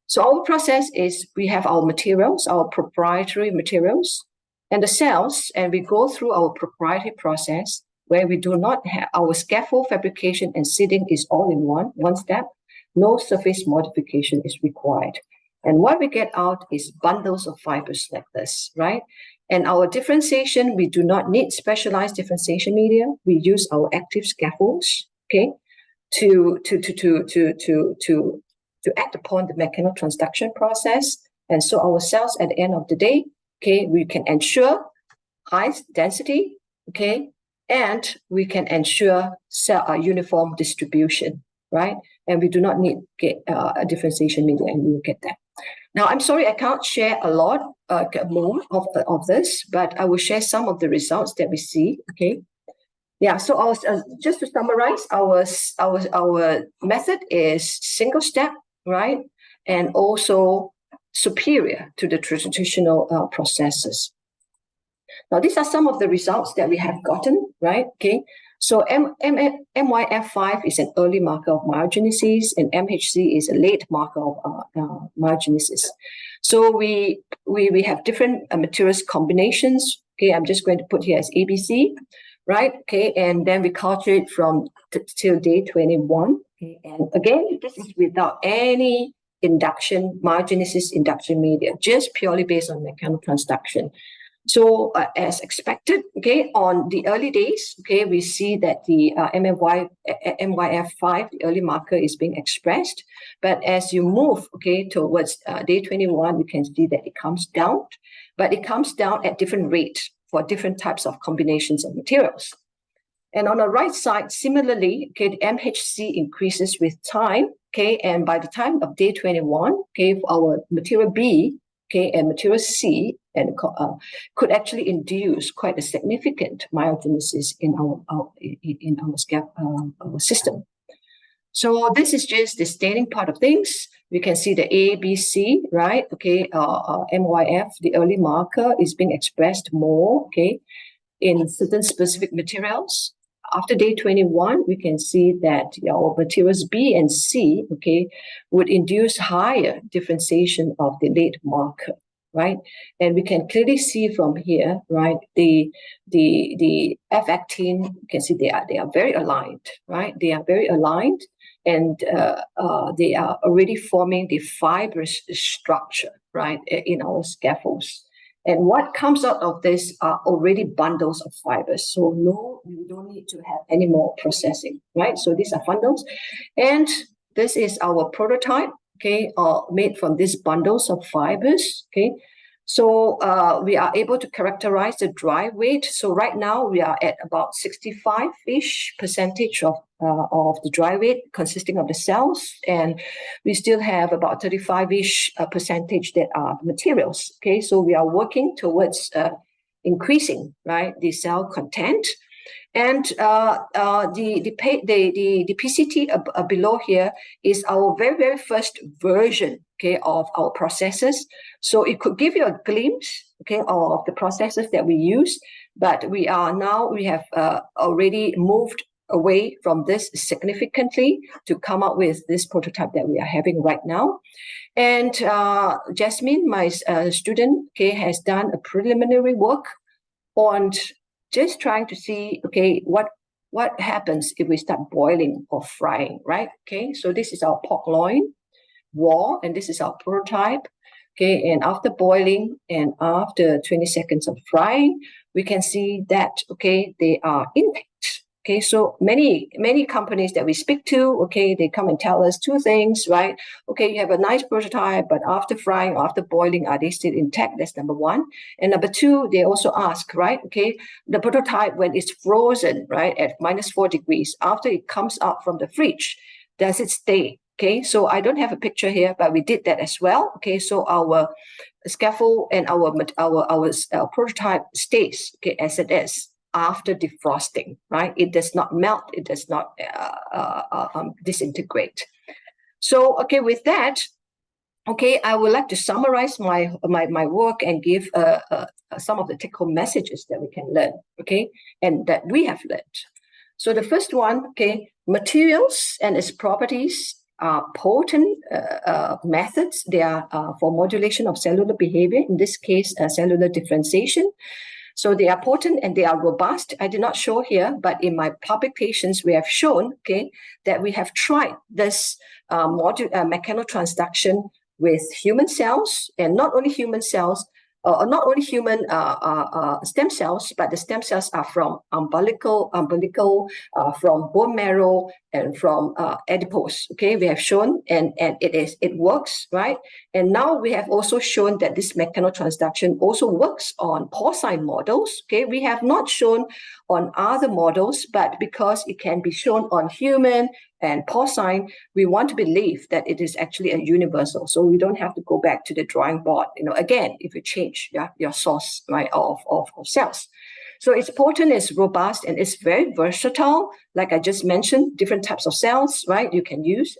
So our process is we have our materials, our proprietary materials, and the cells, and we go through our proprietary process where we do not have our scaffold fabrication and seeding is all in one step. No surface modification is required. And what we get out is bundles of fibers like this, right? And our differentiation, we do not need specialized differentiation media. We use our active scaffolds, to act upon the mechanotransduction process. And so our cells at the end of the day, we can ensure high density, and we can ensure cell uniform distribution, right? And we do not need a differentiation media, and we will get that. Now, I'm sorry, I can't share a lot more of this, but I will share some of the results that we see, Yeah, so just to summarize, our method is single step, right? And also superior to the traditional processes. Now, these are some of the results that we have gotten, right? So MYF5 is an early marker of myogenesis, and MHC is a late marker of myogenesis. So we have different materials combinations. I'm just going to put here as ABC, right? And then we culture it from till day 21. And again, this is without any myogenesis induction media, just purely based on mechanotransduction. So as expected, on the early days, we see that the MYF5, the early marker, is being expressed. But as you move, towards day 21, you can see that it comes down, but it comes down at different rates for different types of combinations of materials. And on the right side, similarly, the MHC increases with time, and by the time of day 21, our material B, and material C, and could actually induce quite a significant myogenesis in our system. So this is just the staining part of things. We can see the A, B, C, right? Okay, MYF, the early marker, is being expressed more, okay, in certain specific materials. After day 21, we can see that our materials B and C, okay, would induce higher differentiation of the late marker, right? And we can clearly see from here, right, the F-actin, you can see they are very aligned, right? They are very aligned, and they are already forming the fibrous structure, right, in our scaffolds. And what comes out of this are already bundles of fibers. So no, you don't need to have any more processing, right? So these are bundles. And this is our prototype, okay, made from these bundles of fibers, okay? So we are able to characterize the dry weight. So right now we are at about 65-ish percentage of the dry weight consisting of the cells, and we still have about 35-ish percentage that are materials. Okay, so we are working towards increasing, right, the cell content. And the PCT below here is our very first version, okay, of our processes. So it could give you a glimpse, okay, of the processes that we use. But we have already moved away from this significantly to come up with this prototype that we are having right now. And Jasmine, my student, okay, has done a preliminary work on just trying to see, okay, what happens if we start boiling or frying, right? Okay, so this is our pork loin raw, and this is our prototype. Okay, and after boiling and after 20 seconds of frying, we can see that, okay, they are intact. Okay, so many companies that we speak to, okay, they come and tell us two things, right? Okay, you have a nice prototype, but after frying, after boiling, are they still intact? That's number one. And number two, they also ask, right? Okay, the prototype, when it's frozen, right, at -4 degrees, after it comes out from the fridge, does it stay? Okay, so I don't have a picture here, but we did that as well. Okay, so our scaffold and our prototype stays, okay, as it is after defrosting, right? It does not melt, it does not disintegrate. So, okay, with that, okay, I would like to summarize my work and give some of the take-home messages that we can learn, okay, and that we have learned. So the first one, okay, materials and its properties are potent methods. They are for modulation of cellular behavior, in this case, cellular differentiation. So they are potent and they are robust. I did not show here, but in my publications, we have shown, okay, that we have tried this mechanotransduction with human cells, and not only human cells, not only human stem cells, but the stem cells are from umbilical, from bone marrow, and from adipose. Okay, we have shown, and it works, right? And now we have also shown that this mechanotransduction also works on porcine models. Okay, we have not shown on other models, but because it can be shown on human and porcine, we want to believe that it is actually a universal. So we don't have to go back to the drawing board, again, if you change your source, right, of cells. So it's potent, it's robust, and it's very versatile. Like I just mentioned, different types of cells, right? You can use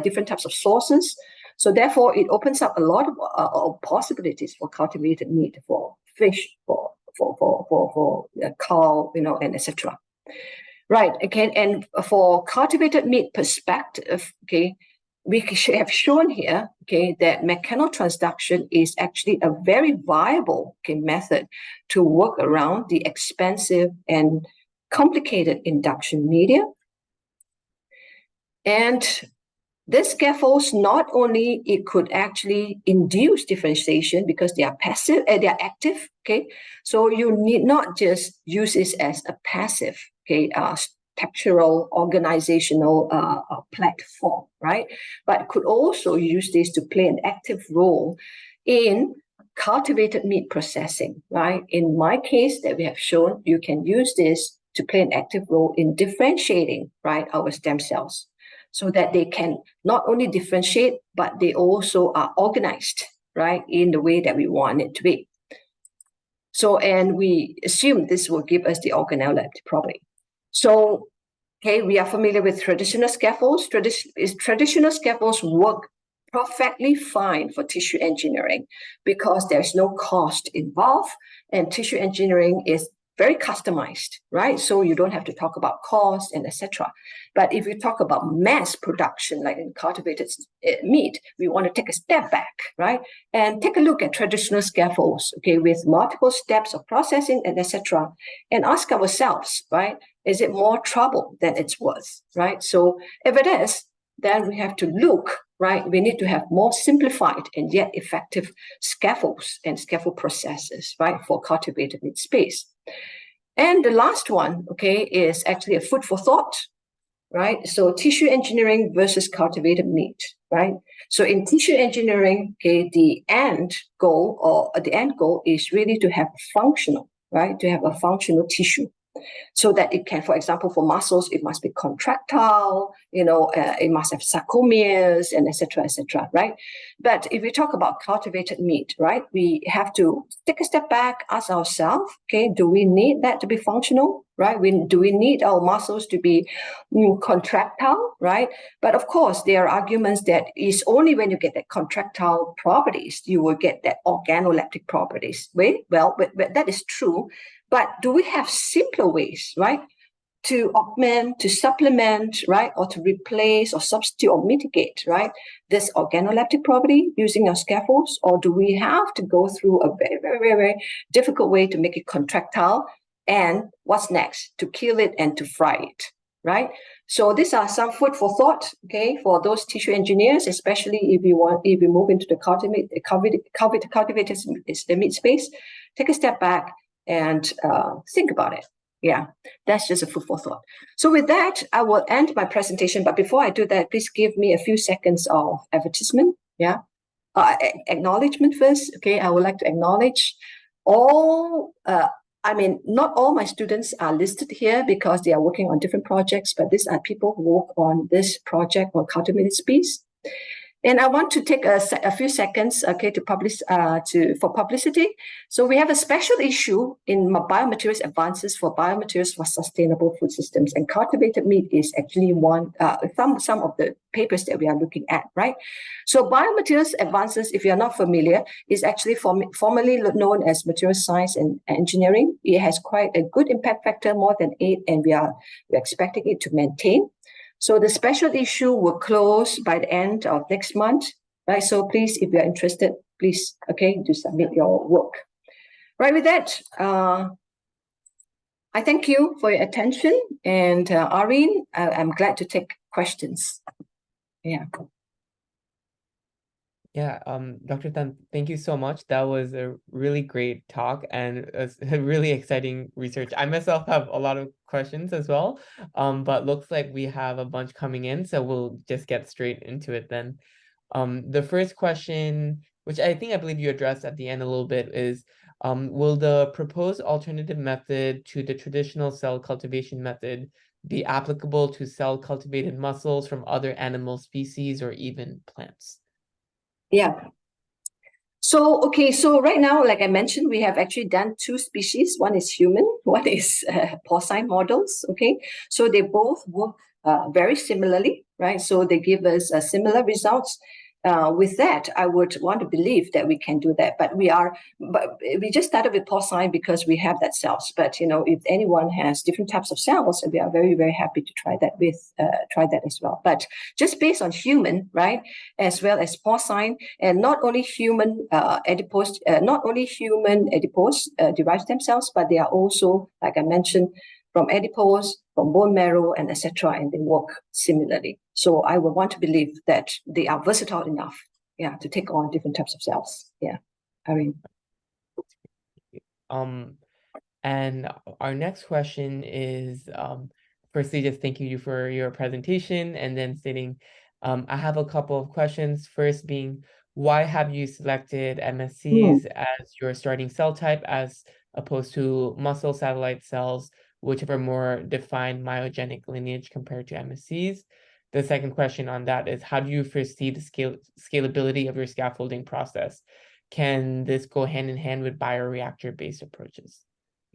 different types of sources. So therefore, it opens up a lot of possibilities for cultivated meat, for fish, for cow, and etc. Right, again, and for cultivated meat perspective, okay, we have shown here, okay, that mechanotransduction is actually a very viable, okay, method to work around the expensive and complicated induction media. And this scaffolds, not only it could actually induce differentiation because they are passive, they are active, okay, so you need not just use this as a passive, okay, textural organizational platform, right? But could also use this to play an active role in cultivated meat processing, right? In my case that we have shown, you can use this to play an active role in differentiating, right, our stem cells, so that they can not only differentiate, but they also are organized, right, in the way that we want it to be. So, and we assume this will give us the organelle property. So Okay, we are familiar with traditional scaffolds. Traditional scaffolds work perfectly fine for tissue engineering because there's no cost involved, and tissue engineering is very customized, right? So you don't have to talk about cost and etc. But if you talk about mass production, like in cultivated meat, we want to take a step back, right? And take a look at traditional scaffolds, okay, with multiple steps of processing and etc. And ask ourselves, right? Is it more trouble than it's worth, right? So if it is, then we have to look, right? We need to have more simplified and yet effective scaffolds and scaffold processes, right, for cultivated meat space. And the last one, okay, is actually a food for thought, right? So tissue engineering versus cultivated meat, right? So in tissue engineering, okay, the end goal is really to have functional, right? To have a functional tissue, so that it can, for example, for muscles, it must be contractile, it must have sarcomeres and etc., right? But if we talk about cultivated meat, right, we have to take a step back, ask ourselves, okay, do we need that to be functional, right? Do we need our muscles to be contractile, right? But of course, there are arguments that it's only when you get that contractile properties, you will get that organoleptic properties. Well, that is true. But do we have simpler ways, right, to augment, to supplement, right, or to replace or substitute or mitigate, right, this organoleptic property using our scaffolds? Or do we have to go through a very, very, very, very difficult way to make it contractile? And what's next? To kill it and to fry it, right? So these are some food for thought, okay, for those tissue engineers, especially if you move into the cultivated meat space. Take a step back and think about it. Yeah, that's just a food for thought. So with that, I will end my presentation. But before I do that, please give me a few seconds of advertisement. Yeah, acknowledgement first. Okay, I would like to acknowledge all. Not all my students are listed here because they are working on different projects, but these are people who work on this project on cultivated species. And I want to take a few seconds, okay, for publicity. So we have a special issue in Biomaterials Advances for Biomaterials for Sustainable Food Systems, and cultivated meat is actually some of the papers that we are looking at, right? So Biomaterials Advances, if you are not familiar, is actually formerly known as Materials Science and Engineering. It has quite a good impact factor, more than 8, and we're expecting it to maintain. So the special issue will close by the end of next month, right? So please, if you're interested, please, okay, do submit your work. Right, with that, I thank you for your attention. And Irene, I'm glad to take questions. Yeah. Yeah, Dr. Tan, thank you so much. That was a really great talk and a really exciting research. I myself have a lot of questions as well, but looks like we have a bunch coming in, so we'll just get straight into it then. The first question, which I believe you addressed at the end a little bit, is will the proposed alternative method to the traditional cell cultivation method be applicable to cell cultivated mussels from other animal species or even plants? Yeah. So, okay, so right now, like I mentioned, we have actually done 2 species. One is human, one is porcine models, okay? So they both work very similarly, right? So they give us similar results. With that, I would want to believe that we can do that. But we just started with porcine because we have that cells. But if anyone has different types of cells, we are very, very happy to try that as well. But just based on human, right, as well as porcine, and not only human adipose derived stem cells, but they are also, like I mentioned, from adipose, from bone marrow, and etc., and they work similarly. So I would want to believe that they are versatile enough, yeah, to take on different types of cells. Yeah, Irene. And our next question is, firstly, just thanking you for your presentation, and then stating, I have a couple of questions. First being, why have you selected MSCs as your starting cell type as opposed to muscle satellite cells, which have a more defined myogenic lineage compared to MSCs? The second question on that is, how do you foresee the scalability of your scaffolding process? Can this go hand in hand with bioreactor-based approaches?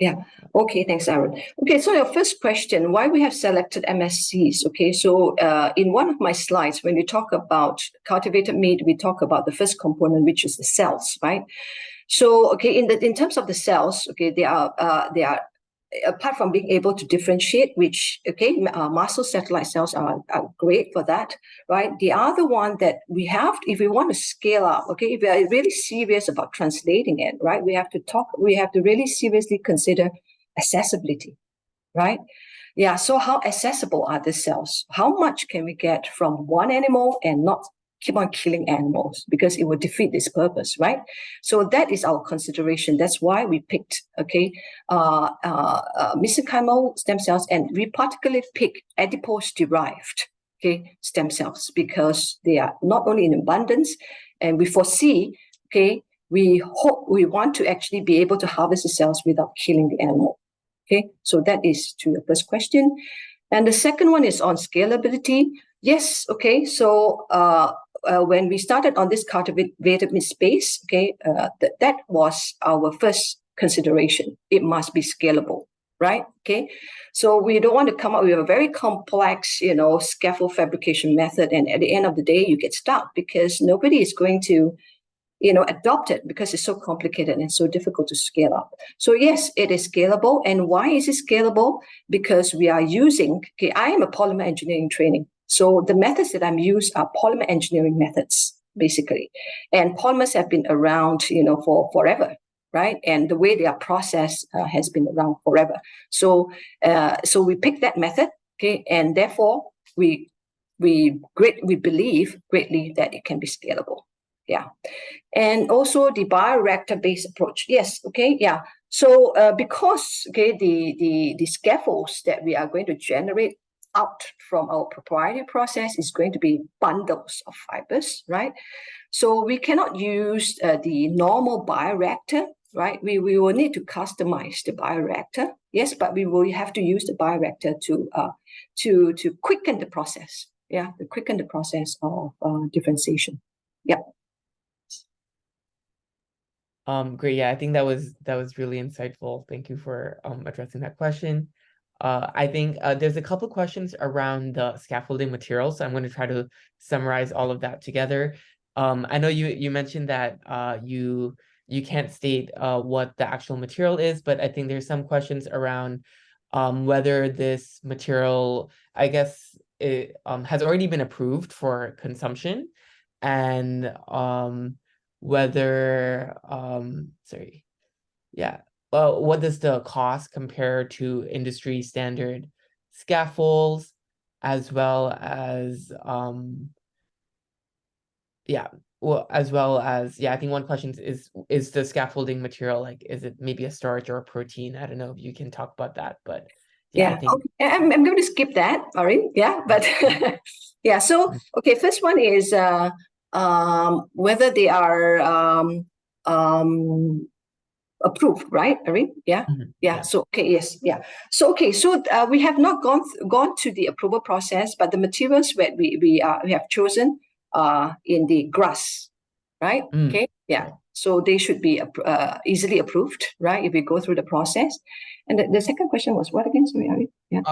Yeah. Okay. Thanks, Aaron. Okay. So your first question, why we have selected MSCs? Okay. So in one of my slides, when we talk about cultivated meat, we talk about the first component, which is the cells, right? So okay, in terms of the cells, okay, they are apart from being able to differentiate, which okay, muscle satellite cells are great for that, right? The other one that we have, if we want to scale up, okay, if we are really serious about translating it, right, we have to really seriously consider accessibility, right? Yeah, so how accessible are the cells? How much can we get from one animal and not keep on killing animals, because it will defeat this purpose, right? So that is our consideration. That's why we picked, okay, mesenchymal stem cells, and we particularly pick adipose-derived, okay, stem cells, because they are not only in abundance, and we foresee, okay, we want to actually be able to harvest the cells without killing the animal. Okay, so that is to your first question. And the second one is on scalability. Yes, okay, so when we started on this cultivated meat space, okay, that was our first consideration. It must be scalable, right? Okay, so we don't want to come up with a very complex, scaffold fabrication method, and at the end of the day, you get stuck because nobody is going to adopt it because it's so complicated and so difficult to scale up. So yes, it is scalable. And why is it scalable? Because we are using, okay, I am a polymer engineering training. So the methods that I'm used are polymer engineering methods, basically. And polymers have been around, for forever, right? And the way they are processed has been around forever. So we pick that method, okay, and therefore we believe greatly that it can be scalable. Yeah. And also the bioreactor-based approach. Yes, okay, yeah. So because okay, the scaffolds that we are going to generate out from our proprietary process is going to be bundles of fibers, right? So we cannot use the normal bioreactor, right? We will need to customize the bioreactor, yes, but we will have to use the bioreactor to quicken the process, yeah, to quicken the process of differentiation. Yeah. Great. Yeah, I think that was really insightful. Thank you for addressing that question. I think there's a couple questions around the scaffolding materials, so I'm going to try to summarize all of that together. I know you mentioned that you can't state what the actual material is, but I think there's some questions around whether this material, I guess, it has already been approved for consumption, and whether sorry, yeah, well, what does the cost compare to industry standard scaffolds, as well as yeah, well, as well as, yeah, I think one question is the scaffolding material, like, is it maybe a starch or a protein? I don't know if you can talk about that, but yeah, I Yeah, think okay. I'm going to skip that, sorry. Yeah, but yeah, so okay, first one is whether they are approved, right, Irene? Yeah. Yeah. yeah. So okay, yes, yeah. So okay, so we have not gone to the approval process, but the materials that we have chosen in the grass, right? Okay, yeah. Right. So they should be easily approved, right? If we go through the process. And the second question was what again? Sorry, Irene? Yeah.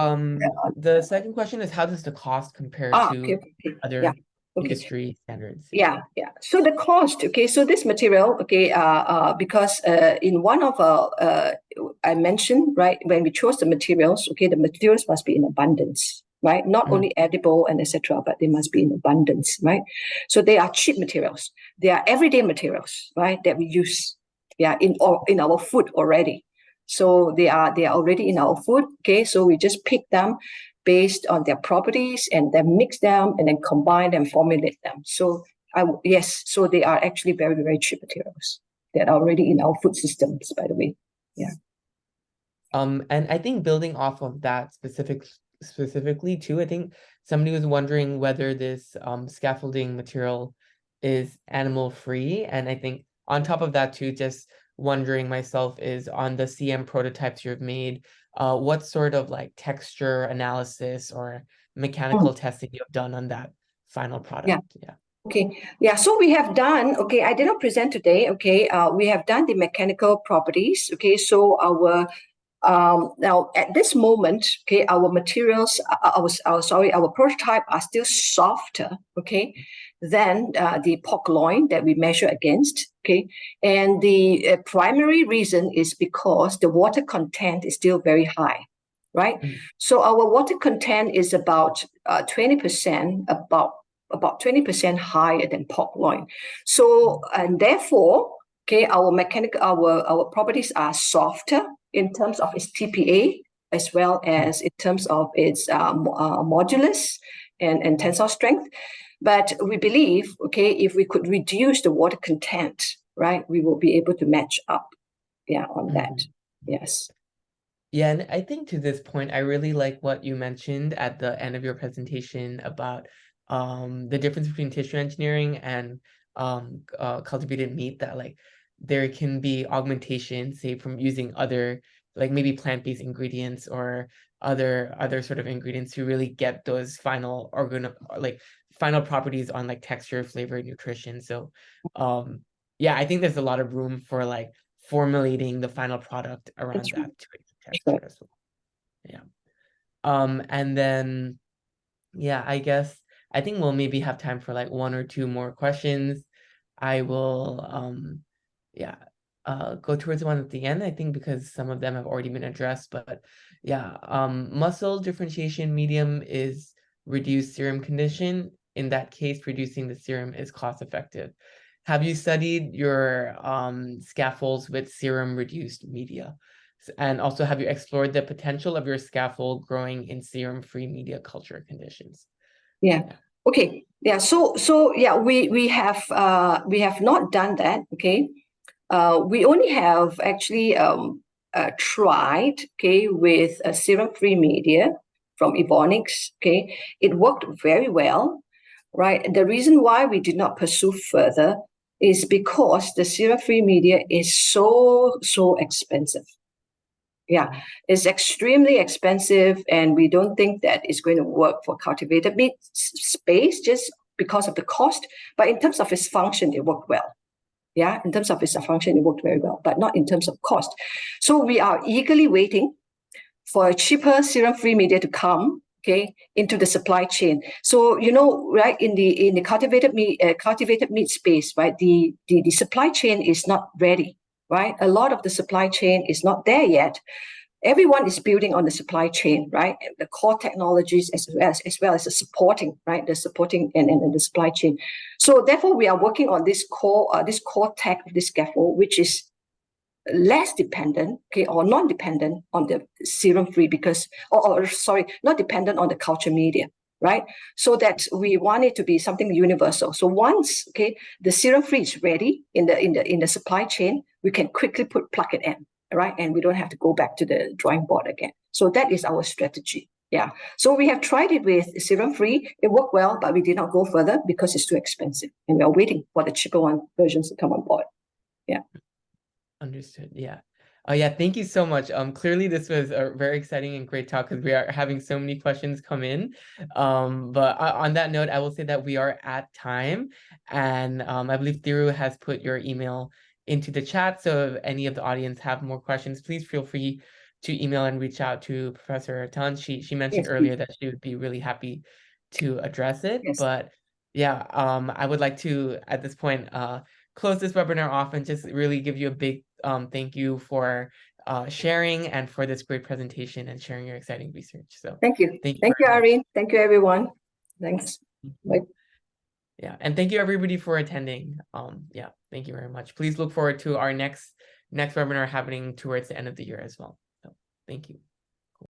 The second question is, how does the cost compare Okay, to okay. Yeah. other Okay. industry standards? Yeah, yeah. So the cost, okay, so this material, okay, because in one of I mentioned, right, when we chose the materials, okay, the materials must be in abundance, right? Not only edible and etc., but they must be in abundance, right? So they are cheap materials. They are everyday materials, right, that we use, yeah, in our food already. So they are already in our food, okay. So we just pick them based on their properties and then mix them and then combine them, formulate them. So yes, so they are actually very, very cheap materials that are already in our food systems, by the way. Yeah. And I think building off of that specifically too, I think somebody was wondering whether this scaffolding material is animal free. And I think on top of that too, just wondering myself is on the CM prototypes you've made, what sort of like texture analysis or mechanical testing you've done on that final product? Yeah. Okay. Yeah. So we have done, okay, I did not present today. Okay. We have done the mechanical properties. Okay. So our Now, at this moment, okay, our materials, our prototype are still softer, okay, than the pork loin that we measure against, okay. And the primary reason is because the water content is still very high, right? So our water content is about 20%, about 20% higher than pork loin. So, and therefore, okay, our properties are softer in terms of its TPA, as well as in terms of its modulus and tensile strength. But we believe, okay, if we could reduce the water content, right, we will be able to match up, on that. Yes. Yeah, and I think to this point, I really like what you mentioned at the end of your presentation about the difference between tissue engineering and cultivated meat, that like there can be augmentation, say from using other like maybe plant-based ingredients or other sort of ingredients to really get those final final properties on like texture, flavor, nutrition. So yeah, I think there's a lot of room for like formulating the final product around That's right. that to That's texture right. as well. Yeah. And then yeah, I guess I think we'll maybe have time for like one or two more questions. I will yeah go towards the one at the end, I think, because some of them have already been addressed. But yeah, muscle differentiation medium is reduced serum condition. In that case, reducing the serum is cost effective. Have you studied your scaffolds with serum reduced media? And also, have you explored the potential of your scaffold growing in serum-free media culture conditions? Yeah. Okay. Yeah. So yeah, we have not done that. Okay. We only have actually tried, okay, with a serum-free media from Ebonics. Okay, it worked very well, right? And the reason why we did not pursue further is because the serum-free media is so expensive. Yeah, it's extremely expensive, and we don't think that it's going to work for cultivated meat space just because of the cost. But in terms of its function, it worked well. Yeah, in terms of its function, it worked very well, but not in terms of cost. So we are eagerly waiting for a cheaper serum-free media to come, okay, into the supply chain. So right, in the cultivated meat space, right, the supply chain is not ready, right? A lot of the supply chain is not there yet. Everyone is building on the supply chain, right? The core technologies as well as the supporting, right? The supporting and the supply chain. So therefore, we are working on this core tech of this scaffold, which is less dependent, okay, or non-dependent on the serum-free not dependent on the culture media, right? So that we want it to be something universal. So once, okay, the serum-free is ready in the supply chain, we can quickly plug it in, right? And we don't have to go back to the drawing board again. So that is our strategy. Yeah. So we have tried it with serum-free. It worked well, but we did not go further because it's too expensive. And we are waiting for the cheaper versions to come on board. Yeah. Understood. Yeah. Oh yeah, thank you so much. Clearly this was a very exciting and great talk because we are having so many questions come in. But on that note, I will say that we are at time, and I believe Thiru has put your email into the chat. So if any of the audience have more questions, please feel free to email and reach out to Professor Tan. She mentioned Yes, earlier that she would be really happy to address it. yes. But yeah, I would like to at this point close this webinar off and just really give you a big thank you for sharing and for this great presentation and sharing your exciting research. So Thank you. thank you Thank you, very much. Irene. Thank you, everyone. Thanks. Bye. Yeah, and thank you everybody for attending. Yeah, thank you very much. Please look forward to our next webinar happening towards the end of the year as well. So thank you.